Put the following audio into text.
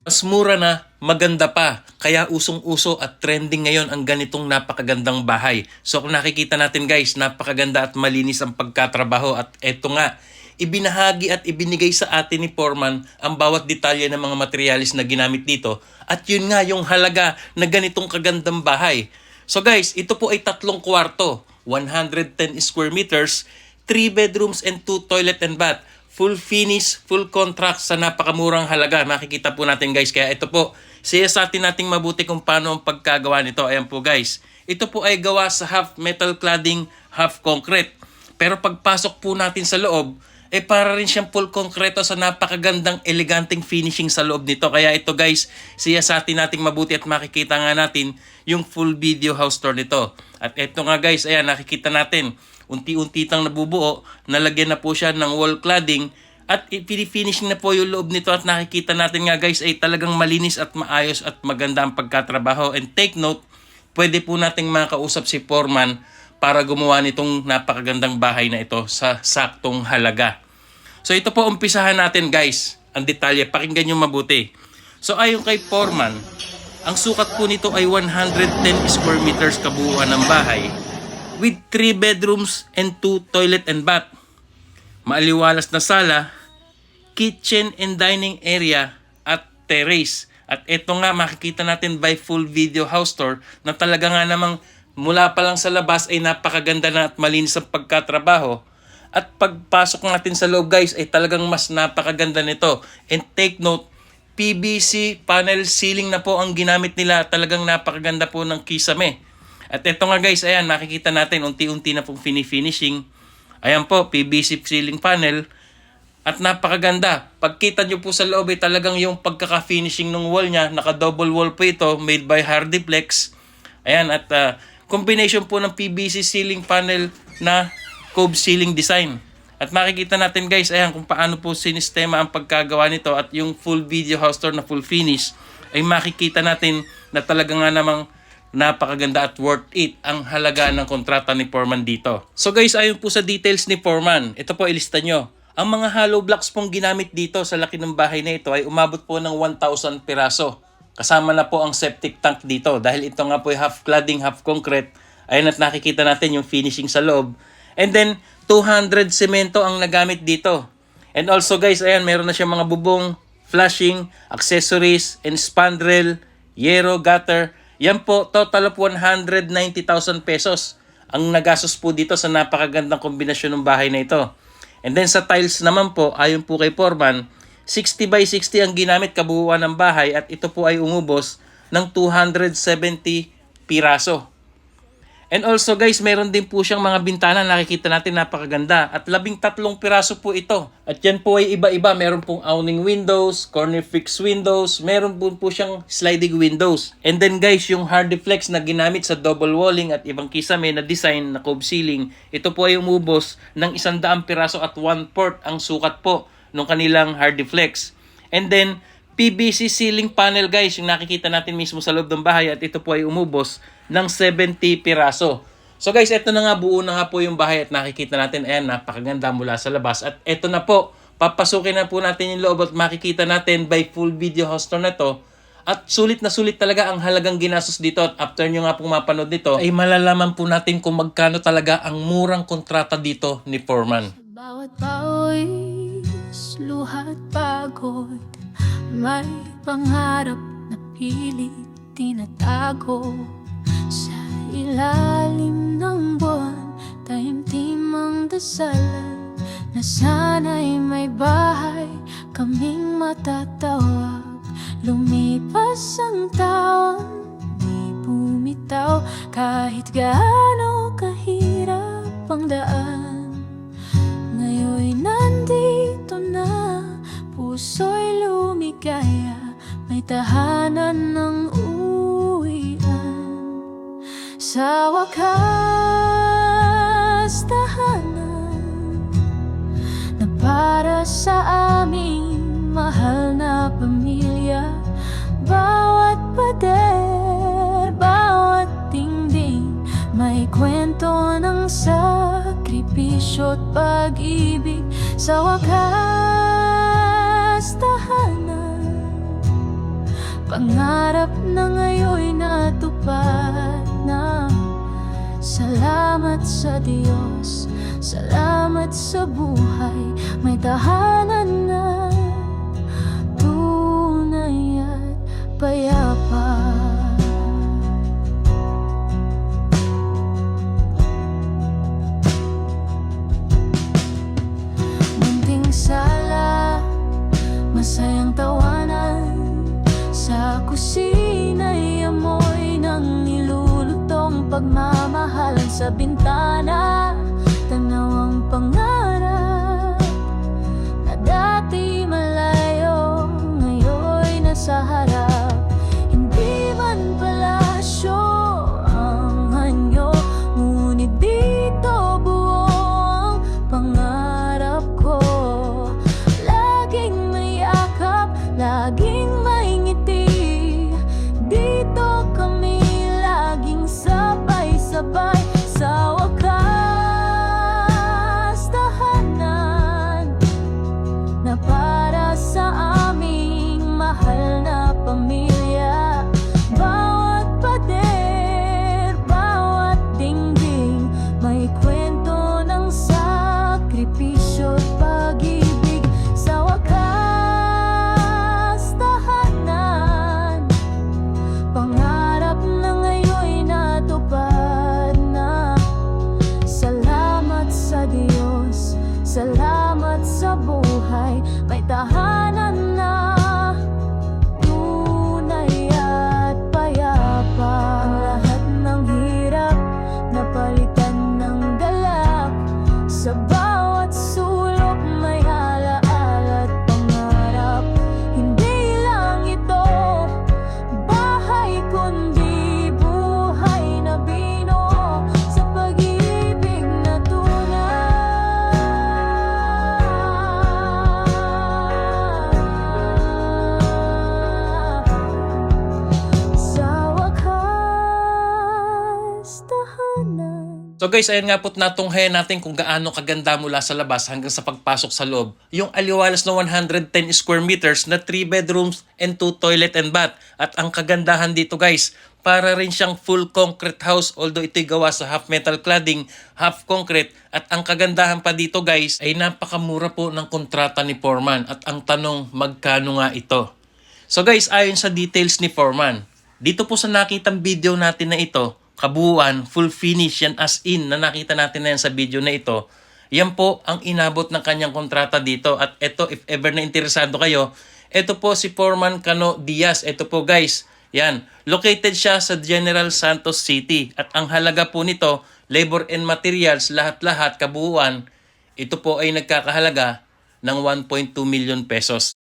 Mas mura na, maganda pa. Kaya usong-uso at trending ngayon ang ganitong napakagandang bahay. So kung nakikita natin guys, napakaganda at malinis ang pagkatrabaho. At eto nga, ibinahagi at ibinigay sa atin ni Foreman ang bawat detalye ng mga materialis na ginamit dito. At yun nga yung halaga na ganitong kagandang bahay. So guys, ito po ay 3 kwarto, 110 square meters, 3 bedrooms and 2 toilet and bath. Full finish, full contract sa napakamurang halaga. Makikita po natin guys. Kaya ito po, siyasatin nating mabuti kung paano ang pagkagawa nito. Ayan po guys. Ito po ay gawa sa half metal cladding, half concrete. Pero pagpasok po natin sa loob, para rin siyang full concreto sa napakagandang eleganteng finishing sa loob nito. Kaya ito guys, siyasatin nating mabuti at makikita nga natin yung full video house tour nito. At ito nga guys, ayan nakikita natin. Unti-unti tang nabubuo, nalagyan na po siya ng wall cladding at finishing na po yung loob nito at nakikita natin nga guys ay talagang malinis at maayos at maganda ang pagkatrabaho. And take note, pwede po nating makausap si Foreman para gumawa nitong napakagandang bahay na ito sa saktong halaga. So ito po umpisahan natin guys, ang detalye, pakinggan nyo mabuti. So ayon kay Foreman, ang sukat po nito ay 110 square meters kabuuan ng bahay with 3 bedrooms and 2 toilet and bath. Maaliwalas na sala, kitchen and dining area at terrace. At ito nga makikita natin by full video house tour na talaga nga namang mula pa lang sa labas ay napakaganda na at malinis ang pagkatrabaho. At pagpasok natin sa loob guys ay talagang mas napakaganda nito. And take note, PVC panel ceiling na po ang ginamit nila. Talagang napakaganda po ng kisame. At ito nga guys, ayan, nakikita natin, unti-unti na pong finishing. Ayan po, PVC ceiling panel. At napakaganda. Pagkita nyo po sa loob, talagang yung pagkaka-finishing ng wall niya, naka-double wall po ito, made by Hardiplex. Ayan, at combination po ng PVC ceiling panel na cove ceiling design. At makikita natin guys, ayan, kung paano po sinistema ang pagkagawa nito at yung full video house tour na full finish, ay makikita natin na talaga nga namang napakaganda at worth it ang halaga ng kontrata ni Foreman dito. So guys, ayon po sa details ni Foreman, ito po ilista nyo. Ang mga hollow blocks pong ginamit dito sa laki ng bahay na ito ay umabot po ng 1,000 piraso. Kasama na po ang septic tank dito dahil ito nga po ay half cladding, half concrete. Ayun at nakikita natin yung finishing sa loob. And then 200 semento ang nagamit dito. And also guys, ayan, meron na siyang mga bubong, flashing, accessories, and spandrel, yero, gutter. Yan po, total of 190,000 pesos ang nagastos po dito sa napakagandang kombinasyon ng bahay na ito. And then sa tiles naman po, ayon po kay Foreman, 60 by 60 ang ginamit kabuuan ng bahay at ito po ay umubos ng 270 piraso. And also guys, meron din po siyang mga bintana, nakikita natin napakaganda. At 13 piraso po ito. At yan po ay iba-iba. Meron pong awning windows, corner fixed windows, meron po siyang sliding windows. And then guys, yung Hardiplex na ginamit sa double walling at ibang kisame na design na cove ceiling, ito po ay umubos ng 100 piraso at 1/4 ang sukat po ng kanilang Hardiplex. And then, PVC ceiling panel guys, yung nakikita natin mismo sa loob ng bahay at ito po ay umubos ng 70 piraso. So guys, ito na nga, buo na nga po yung bahay at nakikita natin, ayan, napakaganda mula sa labas. At ito na po, papasukin na po natin yung loob at makikita natin by full video house tour na to. At sulit na sulit talaga ang halagang ginastos dito. At after nyo nga pong mapanood nito, ay malalaman po natin kung magkano talaga ang murang kontrata dito ni Foreman. Bawat pawis, luhat pagod, may pangarap na pilit tinatago. Sa ilalim ng buwan, taimtim ang dasalan na sana'y may bahay kaming matatawag. Lumipas ang taon, di bumitaw kahit gaano kahirap ang daan. Ngayon'y nandito na, puso'y lumigaya, may tahanan ng uwian. Sa wakas, tahanan na para sa aming mahal na pamilya. Bawat pader, bawat dingding, may kwento ng sakripisyo at pag-ibig. Sa wakas, tahanan Pangarap na ngayon natupad na. Salamat sa Diyos, salamat sa buhay, may tahanan na tunay at payapa. Munting sala, masayang tawanan, sa kusina'y amoy ng nilulutong pagmamahalan. Sa bintana, tanaw ang pangarap na dati malayo, ngayon'y nasa harap. Hindi man palasyo ang anyo, ngunit dito buo ang pangarap ko. Laging may yakap, laging may ngiti, dito kami laging sabay-sabay. Sa wakas, tahanan na para sa aming mahal na pamilya. Bawat pader, bawat dingding, may kwento ng sakripisyo at pag-ibig. Sa wakas, tahanan, pangarap na ngayon'y natupad na. Salamat sa Diyos, salamat sa buhay, may tahanan na tunay at payapa. Ang lahat ng hirap napalitan ng galak, sa bawat sulok may alaala at pangarap. Hindi lang ito bahay, kundi buhay na binuo sa pag-ibig na tunay. Sa wakas, tahanan. So guys, ayan nga po't natunghayan natin kung gaano kaganda mula sa labas hanggang sa pagpasok sa loob. Yung aliwalas na 110 square meters na 3 bedrooms and 2 toilet and bath. At ang kagandahan dito guys, para rin siyang full concrete house, although ito'y gawa sa half metal cladding, half concrete. At ang kagandahan pa dito guys, ay napakamura po ng kontrata ni Foreman. At ang tanong, magkano nga ito? So guys, ayon sa details ni Foreman, dito po sa nakitang video natin na ito, kabuuan, full finish, yan as in, na nakita natin na yan sa video na ito, yan po ang inabot ng kanyang kontrata dito. At ito, if ever na interesado kayo, ito po si Foreman Cano Diaz. Ito po guys, yan, located siya sa General Santos City. At ang halaga po nito, labor and materials, lahat-lahat, kabuuan, ito po ay nagkakahalaga ng 1.2 million pesos.